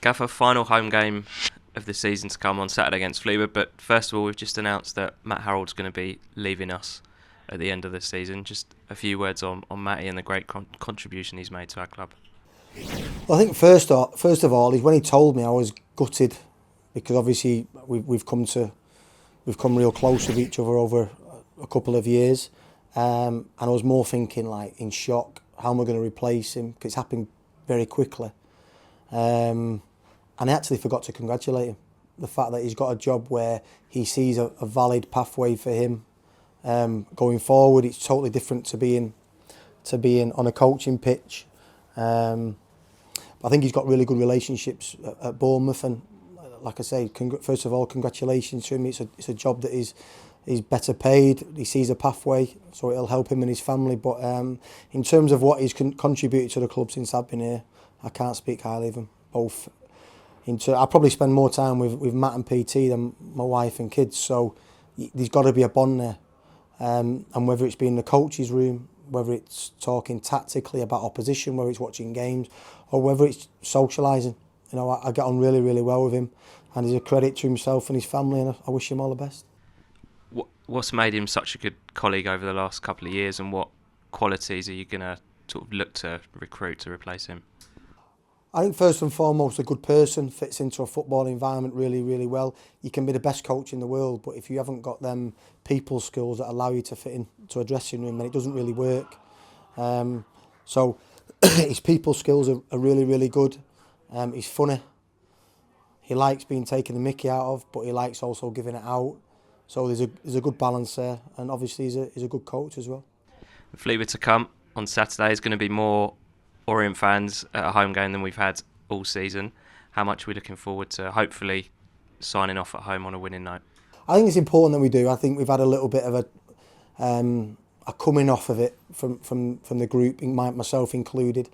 Gaffer, final home game of the season to come on Saturday against Fleetwood, but first of all we've just announced that Matt Harrold's going to be leaving us at the end of the season. Just a few words on Matty and the great contribution he's made to our club. Well, I think first of all, is when he told me, I was gutted because obviously we've come real close with each other over a couple of years, and I was more thinking like in shock, how am I going to replace him? Because it's happened very quickly, and I actually forgot to congratulate him. The fact that he's got a job where he sees a valid pathway for him going forward. It's totally different to being on a coaching pitch. I think he's got really good relationships at Bournemouth, and like I say, first of all, congratulations to him. It's a job that is better paid. He sees a pathway, so it'll help him and his family. But in terms of what he's contributed to the club since I've been here, I can't speak highly of him. Both. I probably spend more time with Matt and PT than my wife and kids. So there's got to be a bond there, and whether it's being in the coach's room, whether it's talking tactically about opposition, whether it's watching games, or whether it's socialising. You know, I get on really, really well with him, and he's a credit to himself and his family, and I wish him all the best. What's made him such a good colleague over the last couple of years, and what qualities are you going to sort of look to recruit to replace him? I think first and foremost, a good person fits into a football environment really, really well. You can be the best coach in the world, but if you haven't got them people skills that allow you to fit into a dressing room, then it doesn't really work. So his people skills are really, really good. He's funny. He likes being taken the mickey out of, but he likes also giving it out. So there's a good balance there, and obviously he's a good coach as well. Fleetwood to come on Saturday is going to be more Orient fans at a home game than we've had all season. How much are we looking forward to hopefully signing off at home on a winning note? I think it's important that we do. I think we've had a little bit of a coming off of it from the group, myself included.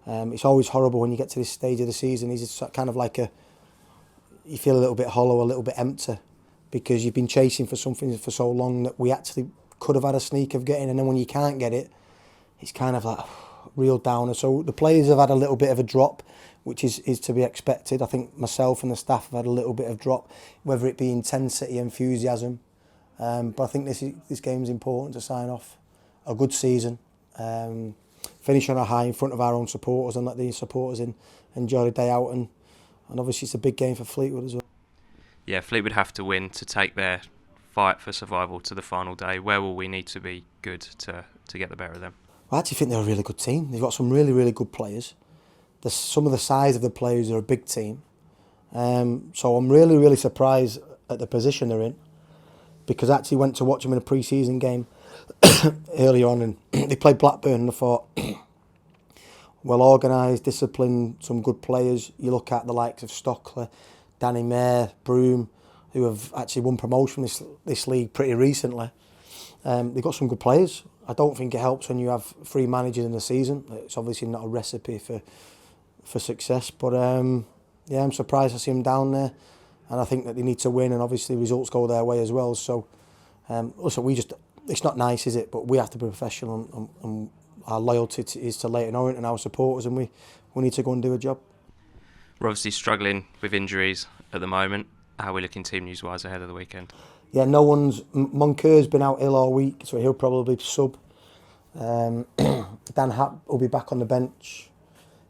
It's always horrible when you get to this stage of the season. It's kind of like you feel a little bit hollow, a little bit empty, because you've been chasing for something for so long that we actually could have had a sneak of getting, and then when you can't get it, it's kind of like real downer. So the players have had a little bit of a drop, which is to be expected. I think myself and the staff have had a little bit of drop, whether it be intensity, enthusiasm. But I think this game is important to sign off a good season, finish on a high in front of our own supporters, and let these supporters enjoy the day out. And obviously it's a big game for Fleetwood as well. Yeah, Fleetwood have to win to take their fight for survival to the final day. Where will we need to be good to get the better of them? I actually think they're a really good team. They've got some really, really good players. Some of the size of the players are a big team. So I'm really, really surprised at the position they're in, because I actually went to watch them in a pre-season game earlier on, and they played Blackburn, and I thought, well organised, disciplined, some good players. You look at the likes of Stockley, Danny Mayer, Broom, who have actually won promotion this league pretty recently. They've got some good players. I don't think it helps when you have 3 managers in the season. It's obviously not a recipe for success, but yeah, I'm surprised to see them down there, and I think that they need to win, and obviously results go their way as well. So listen, it's not nice, is it? But we have to be professional, and our loyalty is to Leyton Orient and our supporters, and we need to go and do a job. We're obviously struggling with injuries at the moment. How are we looking team news wise ahead of the weekend? Yeah, Monkeur's been out ill all week, so he'll probably sub. Dan Happ will be back on the bench.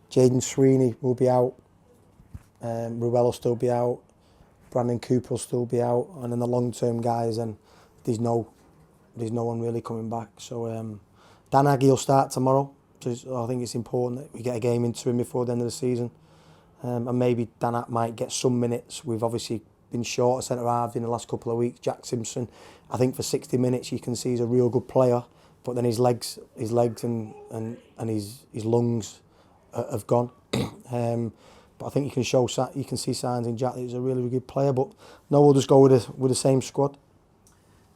Jaden Sweeney will be out. Ruel will still be out. Brandon Cooper will still be out. And then the long-term guys, and there's no one really coming back. So Dan Aggie will start tomorrow. So I think it's important that we get a game into him before the end of the season. And maybe Dan Happ might get some minutes. We've obviously been short of centre-halves in the last couple of weeks. Jack Simpson, I think for 60 minutes you can see he's a real good player, but then his legs and his lungs have gone. But I think you can see signs in Jack that he's a really, really good player. But no, we'll just go with the same squad.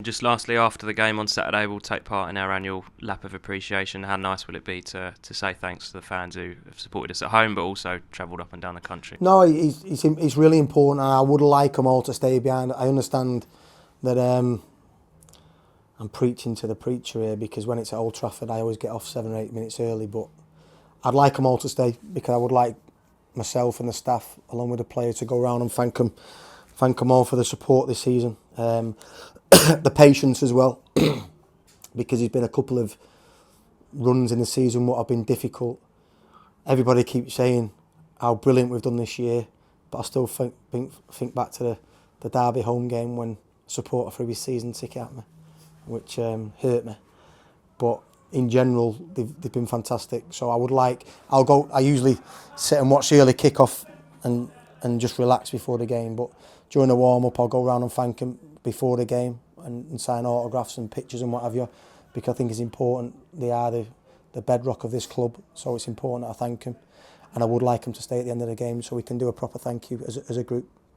Just lastly, after the game on Saturday, we'll take part in our annual lap of appreciation. How nice will it be to say thanks to the fans who have supported us at home, but also travelled up and down the country? No, it's really important, and I would like them all to stay behind. I understand that I'm preaching to the preacher here, because when it's at Old Trafford, I always get off 7 or 8 minutes early. But I'd like them all to stay, because I would like myself and the staff, along with the players, to go around and thank them all for the support this season. The patience as well, because there's been a couple of runs in the season what have been difficult. Everybody keeps saying how brilliant we've done this year, but I still think back to the Derby home game when a supporter threw his season ticket at me, which hurt me. But in general, they've been fantastic. So I usually sit and watch the early kick-off and just relax before the game. But during the warm-up, I'll go around and thank them before the game and sign autographs and pictures and what have you, because I think it's important. They are the bedrock of this club, so it's important that I thank them. And I would like them to stay at the end of the game so we can do a proper thank you as a group.